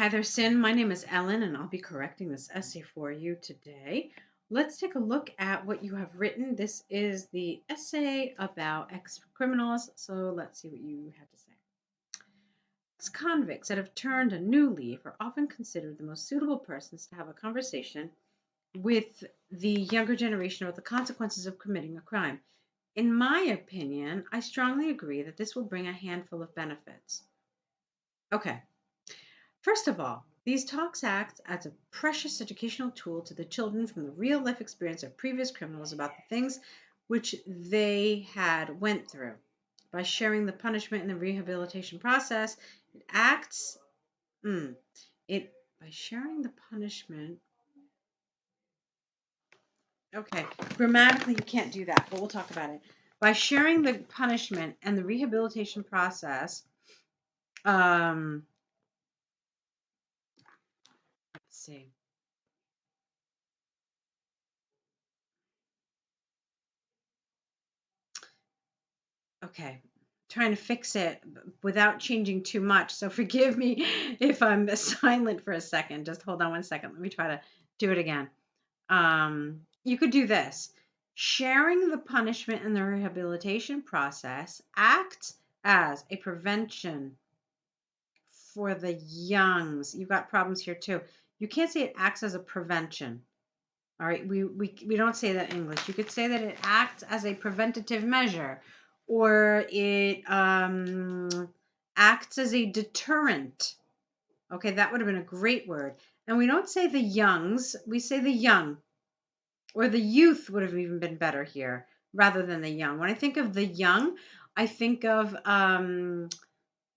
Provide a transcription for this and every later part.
Hi there, Sin. My name is Ellen, and I'll be correcting this essay for you today. Let's take a look at what you have written. This is the essay about ex-criminals, so let's see what you have to say. Ex-convicts that have turned a new leaf are often considered the most suitable persons to have a conversation with the younger generation about the consequences of committing a crime. In my opinion, I strongly agree that this will bring a handful of benefits. Okay. First of all, these talks act as a precious educational tool to the children from the real life experience of previous criminals about the things which they had went through. By sharing the punishment and the rehabilitation process, it acts by sharing the punishment. Okay, grammatically you can't do that, but we'll talk about it. By sharing the punishment and the rehabilitation process, let's see. Okay, trying to fix it without changing too much. So forgive me if I'm silent for a second. Just hold on one second. Let me try to do it again. You could do this. Sharing the punishment and the rehabilitation process acts as a prevention for the youngs. You've got problems here too. You can't say it acts as a prevention. All right, we don't say that in English. You could say that it acts as a preventative measure, or it acts as a deterrent. Okay, that would have been a great word. And we don't say the youngs, we say the young, or the youth would have even been better here rather than the young. When I think of the young, I think of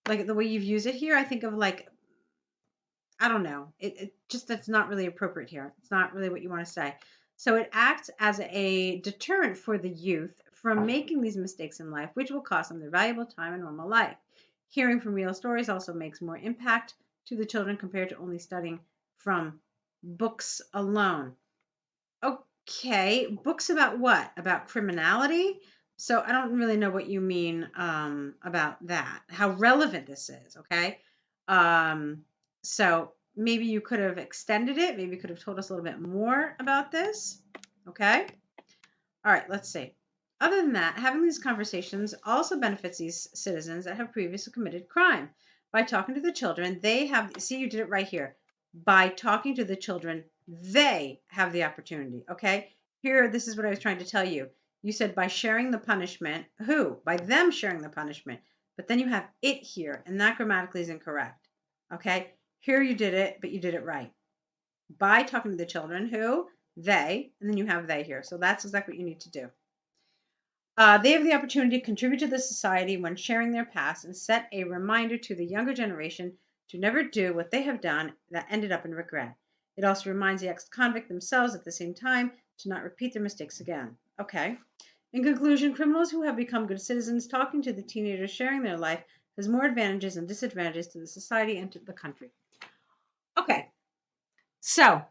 like the way you've used it here, I think of like, I don't know. It just, that's not really appropriate here. It's not really what you want to say. So it acts as a deterrent for the youth from making these mistakes in life, which will cost them their valuable time in normal life. Hearing from real stories also makes more impact to the children compared to only studying from books alone. Okay, books about what? About criminality? So I don't really know what you mean about that, how relevant this is, okay? So maybe you could have extended it. Maybe you could have told us a little bit more about this, okay? All right, let's see. Other than that, having these conversations also benefits these citizens that have previously committed crime. By talking to the children, they have, see, you did it right here. By talking to the children, they have the opportunity, okay? Here, this is what I was trying to tell you. You said by sharing the punishment, who? By them sharing the punishment. But then you have it here, and that grammatically is incorrect, okay? Here you did it, but you did it right. By talking to the children, who? They, and then you have they here. So that's exactly what you need to do. They have the opportunity to contribute to the society when sharing their past and set a reminder to the younger generation to never do what they have done that ended up in regret. It also reminds the ex-convict themselves at the same time to not repeat their mistakes again. Okay. In conclusion, criminals who have become good citizens talking to the teenagers sharing their life has more advantages and disadvantages to the society and to the country. Okay. So,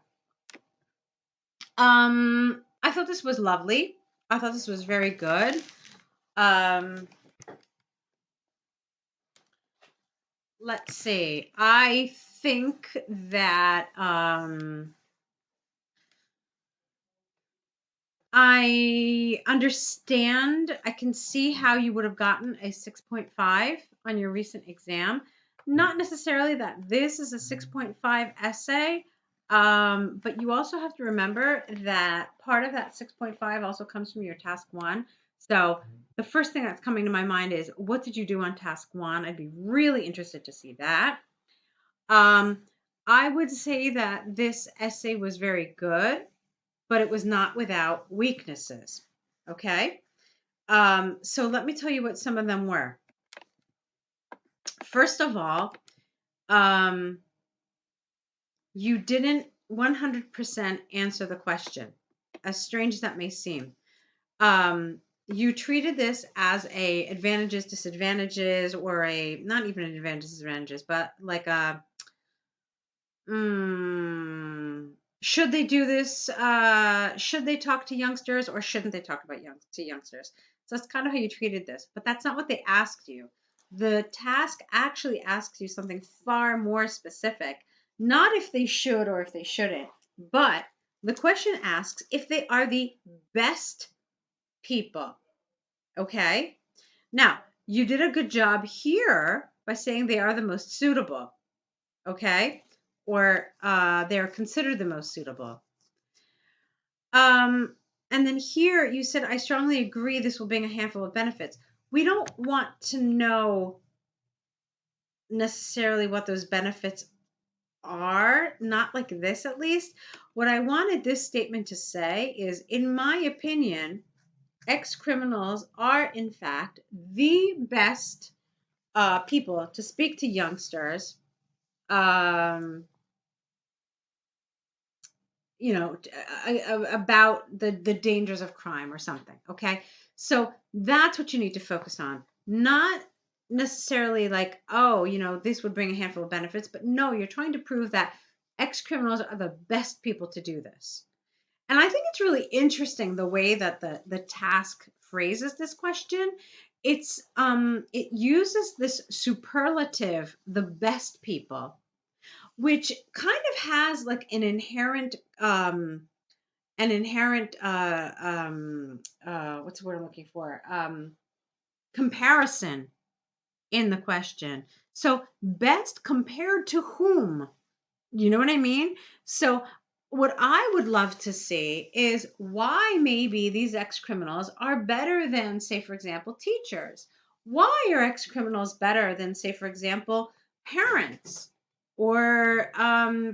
I thought this was lovely. I thought this was very good. Let's see. I think that I understand. I can see how you would have gotten a 6.5 on your recent exam. Not necessarily that this is a 6.5 essay, but you also have to remember that part of that 6.5 also comes from your task 1. So the first thing that's coming to my mind is, what did you do on task 1? I'd be really interested to see that. I would say that this essay was very good, but it was not without weaknesses. Okay. So let me tell you what some of them were. First of all, you didn't 100% answer the question, as strange as that may seem. You treated this as a advantages, disadvantages, or a, not even an advantages, disadvantages, but like a, should they do this? Should they talk to youngsters, or shouldn't they talk about youngsters? So that's kind of how you treated this, but that's not what they asked you. The task actually asks you something far more specific, not if they should or if they shouldn't, but the question asks if they are the best people. Okay? Now, you did a good job here by saying they are the most suitable. Okay? Or they're considered the most suitable. And then here you said, I strongly agree this will bring a handful of benefits. We don't want to know necessarily what those benefits are, not like this at least. What I wanted this statement to say is, in my opinion, ex-criminals are in fact the best people to speak to youngsters, um, about the dangers of crime or something. Okay, so that's what you need to focus on, not necessarily like, oh, this would bring a handful of benefits, but no, you're trying to prove that ex-criminals are the best people to do this. And I think it's really interesting the way that the task phrases this question. It uses this superlative, the best people, which kind of has like what's the word I'm looking for? Comparison in the question. So best compared to whom? You know what I mean? So what I would love to see is why maybe these ex-criminals are better than, say, for example, teachers. Why are ex-criminals better than, say, for example, parents or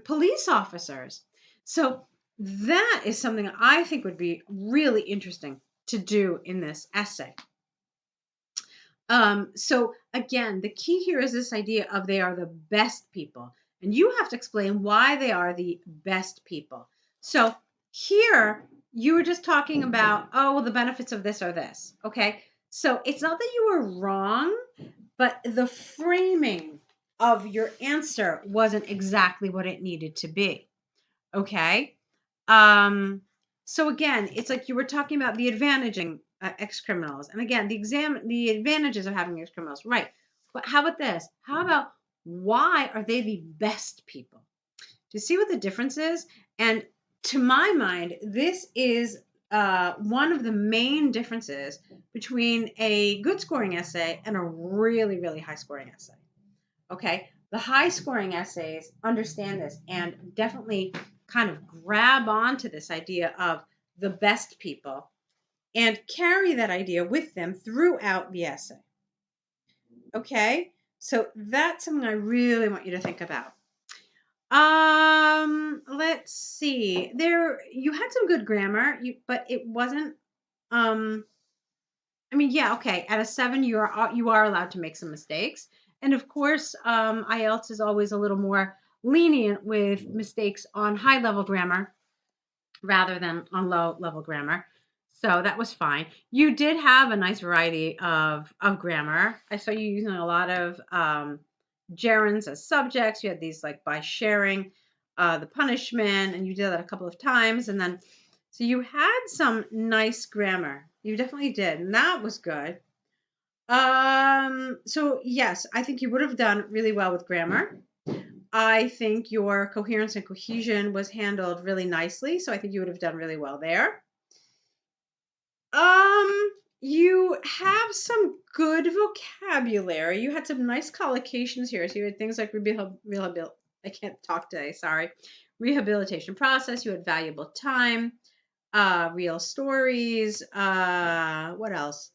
police officers? So that is something I think would be really interesting to do in this essay. So again, the key here is this idea of they are the best people. And you have to explain why they are the best people. So here, you were just talking about, oh, well, the benefits of this or this. Okay. So it's not that you were wrong, but the framing of your answer wasn't exactly what it needed to be. Okay. Um, so again, it's like you were talking about the advantaging ex-criminals, and again, the advantages of having ex-criminals, right? But how about this? How about why are they the best people? Do you see what the difference is? And to my mind, this is one of the main differences between a good scoring essay and a really, really high scoring essay. Okay, the high scoring essays understand this and definitely kind of grab onto this idea of the best people and carry that idea with them throughout the essay. Okay, so that's something I really want you to think about. Let's see. There, you had some good grammar, but it wasn't. I mean, yeah, okay. At a 7, you are allowed to make some mistakes, and of course, IELTS is always a little more lenient with mistakes on high level grammar rather than on low level grammar. So that was fine. You did have a nice variety of grammar. I saw you using a lot of gerunds as subjects. You had these like by sharing the punishment, and you did that a couple of times, and then so you had some nice grammar. You definitely did, and that was good. So yes, I think you would have done really well with grammar. I think your coherence and cohesion was handled really nicely, so I think you would have done really well there. You have some good vocabulary. You had some nice collocations here. So you had things like I can't talk today, sorry. Rehabilitation process. You had valuable time, real stories. What else?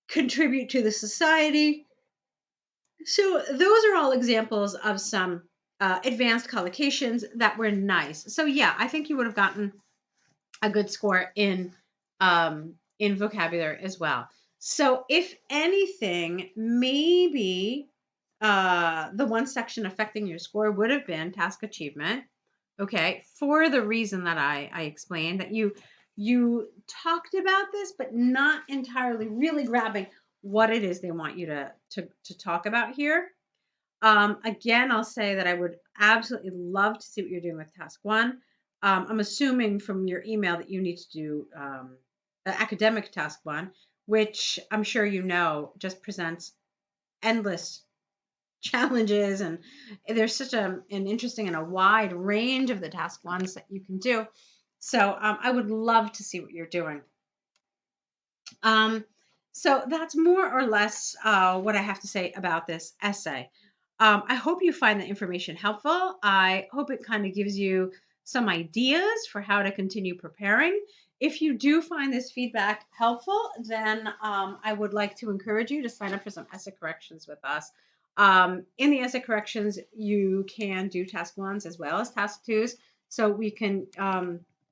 Contribute to the society. So those are all examples of some advanced collocations that were nice. So yeah, I think you would have gotten a good score in vocabulary as well. So if anything, maybe the one section affecting your score would have been task achievement. Okay, for the reason that I explained, that you talked about this, but not entirely really grabbing what it is they want you to talk about here. Again, I'll say that I would absolutely love to see what you're doing with task 1. I'm assuming from your email that you need to do academic task 1, which I'm sure just presents endless challenges, and there's such an interesting and a wide range of the task ones that you can do. So I would love to see what you're doing. Um, so that's more or less what I have to say about this essay. I hope you find the information helpful. I hope it kind of gives you some ideas for how to continue preparing. If you do find this feedback helpful, then I would like to encourage you to sign up for some essay corrections with us. In the essay corrections, you can do task ones as well as task twos, so we can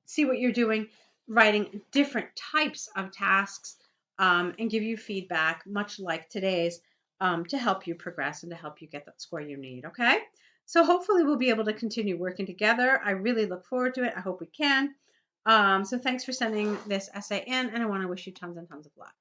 see what you're doing, writing different types of tasks, and give you feedback, much like today's, to help you progress and to help you get that score you need. Okay. So hopefully we'll be able to continue working together. I really look forward to it. I hope we can. So thanks for sending this essay in, and I want to wish you tons and tons of luck.